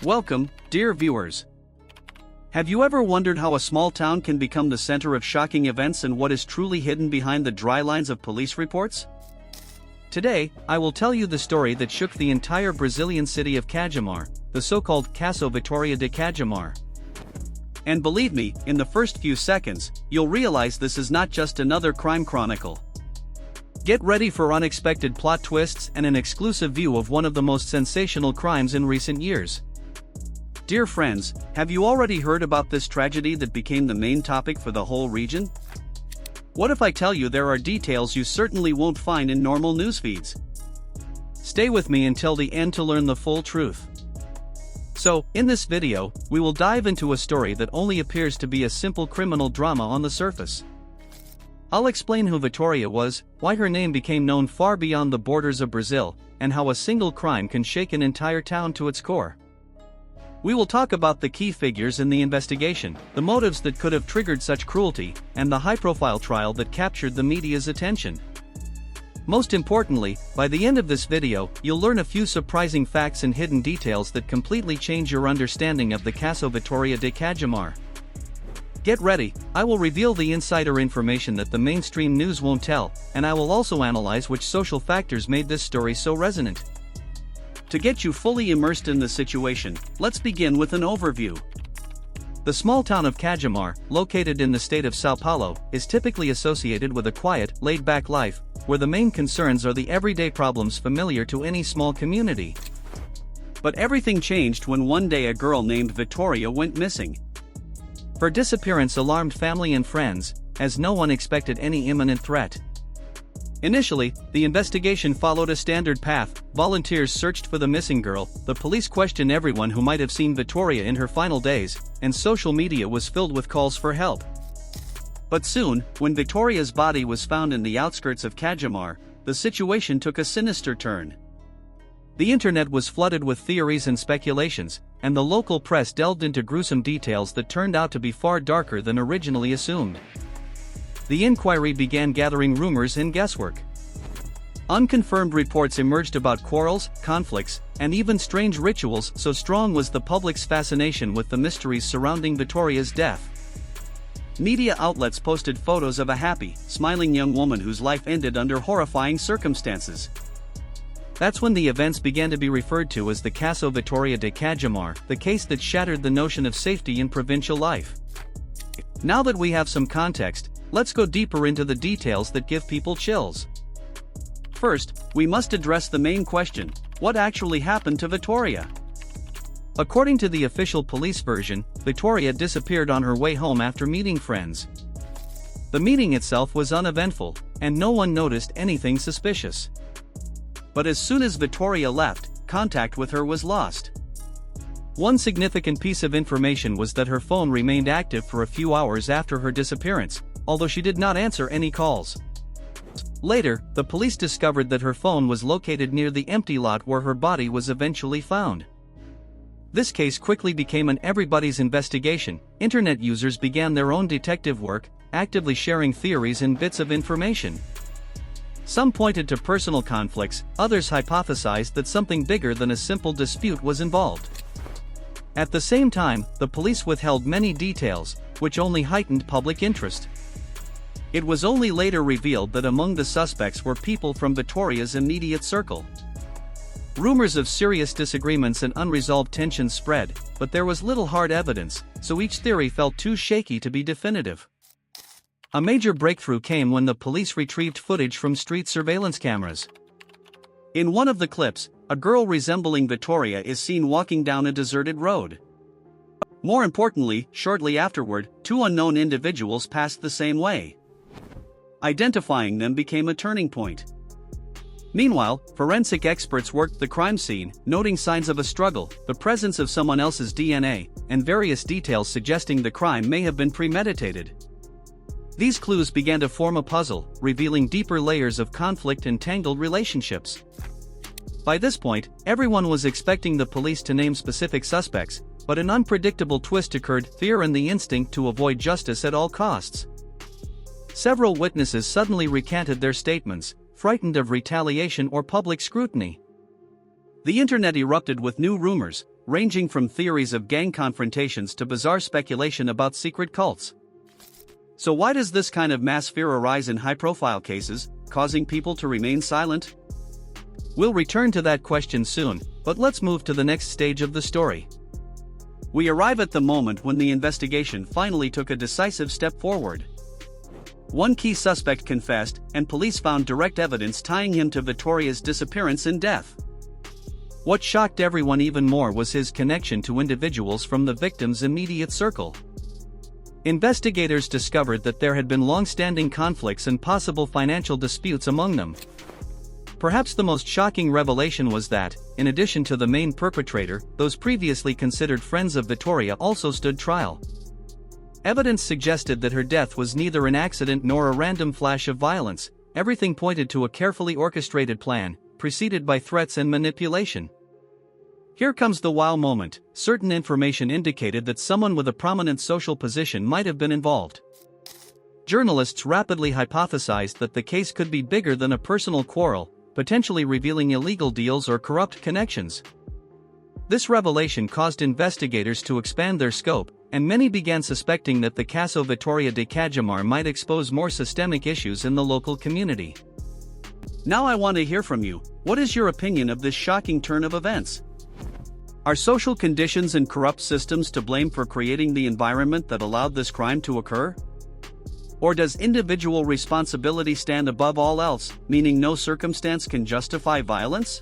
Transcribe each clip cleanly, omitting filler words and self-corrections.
Welcome, dear viewers. Have you ever wondered how a small town can become the center of shocking events and what is truly hidden behind the dry lines of police reports? Today, I will tell you the story that shook the entire Brazilian city of Cajamar, the so-called Caso Vitória de Cajamar. And believe me, in the first few seconds, you'll realize this is not just another crime chronicle. Get ready for unexpected plot twists and an exclusive view of one of the most sensational crimes in recent years. Dear friends, have you already heard about this tragedy that became the main topic for the whole region? What if I tell you there are details you certainly won't find in normal news feeds? Stay with me until the end to learn the full truth. So, in this video, we will dive into a story that only appears to be a simple criminal drama on the surface. I'll explain who Vitória was, why her name became known far beyond the borders of Brazil, and how a single crime can shake an entire town to its core. We will talk about the key figures in the investigation, the motives that could have triggered such cruelty, and the high-profile trial that captured the media's attention. Most importantly, by the end of this video, you'll learn a few surprising facts and hidden details that completely change your understanding of the Caso Vitória de Cajamar. Get ready, I will reveal the insider information that the mainstream news won't tell, and I will also analyze which social factors made this story so resonant. To get you fully immersed in the situation, let's begin with an overview. The small town of Cajamar, located in the state of São Paulo, is typically associated with a quiet, laid-back life, where the main concerns are the everyday problems familiar to any small community. But everything changed when one day a girl named Vitória went missing. Her disappearance alarmed family and friends, as no one expected any imminent threat. Initially, the investigation followed a standard path. Volunteers searched for the missing girl, the police questioned everyone who might have seen Vitória in her final days, and social media was filled with calls for help. But soon, when Vitória's body was found in the outskirts of Cajamar, the situation took a sinister turn. The internet was flooded with theories and speculations, and the local press delved into gruesome details that turned out to be far darker than originally assumed. The inquiry began gathering rumors and guesswork. Unconfirmed reports emerged about quarrels, conflicts, and even strange rituals, so strong was the public's fascination with the mysteries surrounding Vitória's death. Media outlets posted photos of a happy, smiling young woman whose life ended under horrifying circumstances. That's when the events began to be referred to as the Caso Vitória de Cajamar, the case that shattered the notion of safety in provincial life. Now that we have some context, let's go deeper into the details that give people chills. First, we must address the main question: what actually happened to Vitória? According to the official police version, Vitória disappeared on her way home after meeting friends. The meeting itself was uneventful, and no one noticed anything suspicious. But as soon as Vitória left, contact with her was lost. One significant piece of information was that her phone remained active for a few hours after her disappearance, although she did not answer any calls. Later, the police discovered that her phone was located near the empty lot where her body was eventually found. This case quickly became an everybody's investigation. Internet users began their own detective work, actively sharing theories and bits of information. Some pointed to personal conflicts, others hypothesized that something bigger than a simple dispute was involved. At the same time, the police withheld many details, which only heightened public interest. It was only later revealed that among the suspects were people from Vitória's immediate circle. Rumors of serious disagreements and unresolved tensions spread, but there was little hard evidence, so each theory felt too shaky to be definitive. A major breakthrough came when the police retrieved footage from street surveillance cameras. In one of the clips, a girl resembling Vitória is seen walking down a deserted road. More importantly, shortly afterward, two unknown individuals passed the same way. Identifying them became a turning point. Meanwhile, forensic experts worked the crime scene, noting signs of a struggle, the presence of someone else's DNA, and various details suggesting the crime may have been premeditated. These clues began to form a puzzle, revealing deeper layers of conflict and tangled relationships. By this point, everyone was expecting the police to name specific suspects, but an unpredictable twist occurred: fear and the instinct to avoid justice at all costs. Several witnesses suddenly recanted their statements, frightened of retaliation or public scrutiny. The internet erupted with new rumors, ranging from theories of gang confrontations to bizarre speculation about secret cults. So why does this kind of mass fear arise in high-profile cases, causing people to remain silent? We'll return to that question soon, but let's move to the next stage of the story. We arrive at the moment when the investigation finally took a decisive step forward. One key suspect confessed, and police found direct evidence tying him to Vitória's disappearance and death. What shocked everyone even more was his connection to individuals from the victim's immediate circle. Investigators discovered that there had been long-standing conflicts and possible financial disputes among them. Perhaps the most shocking revelation was that, in addition to the main perpetrator, those previously considered friends of Vitória also stood trial. Evidence suggested that her death was neither an accident nor a random flash of violence. Everything pointed to a carefully orchestrated plan, preceded by threats and manipulation. Here comes the wow moment. Certain information indicated that someone with a prominent social position might have been involved. Journalists rapidly hypothesized that the case could be bigger than a personal quarrel, potentially revealing illegal deals or corrupt connections. This revelation caused investigators to expand their scope, and many began suspecting that the Caso Vitória de Cajamar might expose more systemic issues in the local community. Now I want to hear from you. What is your opinion of this shocking turn of events? Are social conditions and corrupt systems to blame for creating the environment that allowed this crime to occur? Or does individual responsibility stand above all else, meaning no circumstance can justify violence?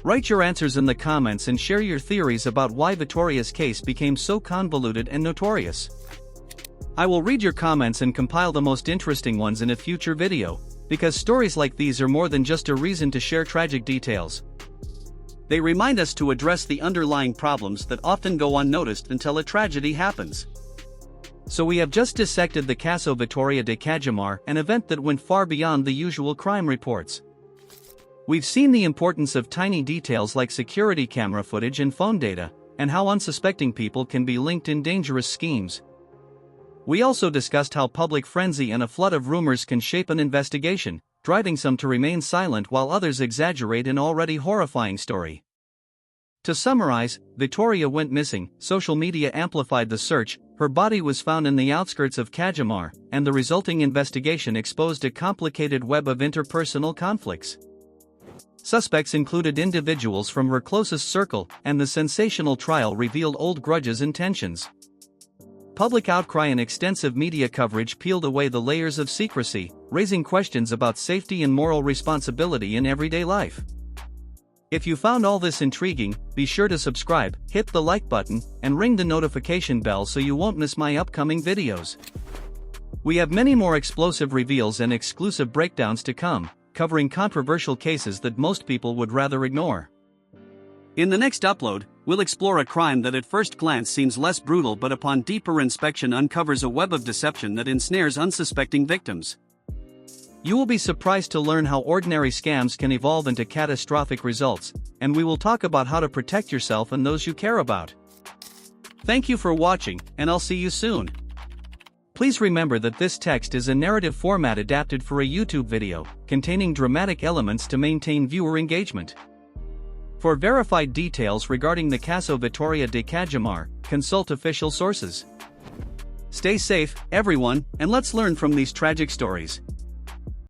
Write your answers in the comments and share your theories about why Vitória's case became so convoluted and notorious. I will read your comments and compile the most interesting ones in a future video, because stories like these are more than just a reason to share tragic details. They remind us to address the underlying problems that often go unnoticed until a tragedy happens. So we have just dissected the Caso Vitória de Cajamar, an event that went far beyond the usual crime reports. We've seen the importance of tiny details like security camera footage and phone data, and how unsuspecting people can be linked in dangerous schemes. We also discussed how public frenzy and a flood of rumors can shape an investigation, driving some to remain silent while others exaggerate an already horrifying story. To summarize, Vitória went missing, social media amplified the search, her body was found in the outskirts of Cajamar, and the resulting investigation exposed a complicated web of interpersonal conflicts. Suspects included individuals from her closest circle, and the sensational trial revealed old grudges and tensions. Public outcry and extensive media coverage peeled away the layers of secrecy, raising questions about safety and moral responsibility in everyday life. If you found all this intriguing, be sure to subscribe, hit the like button, and ring the notification bell so you won't miss my upcoming videos. We have many more explosive reveals and exclusive breakdowns to come, covering controversial cases that most people would rather ignore. In the next upload, we'll explore a crime that at first glance seems less brutal but upon deeper inspection uncovers a web of deception that ensnares unsuspecting victims. You will be surprised to learn how ordinary scams can evolve into catastrophic results, and we will talk about how to protect yourself and those you care about. Thank you for watching, and I'll see you soon. Please remember that this text is a narrative format adapted for a YouTube video, containing dramatic elements to maintain viewer engagement. For verified details regarding the Caso Vitória de Cajamar, consult official sources. Stay safe, everyone, and let's learn from these tragic stories.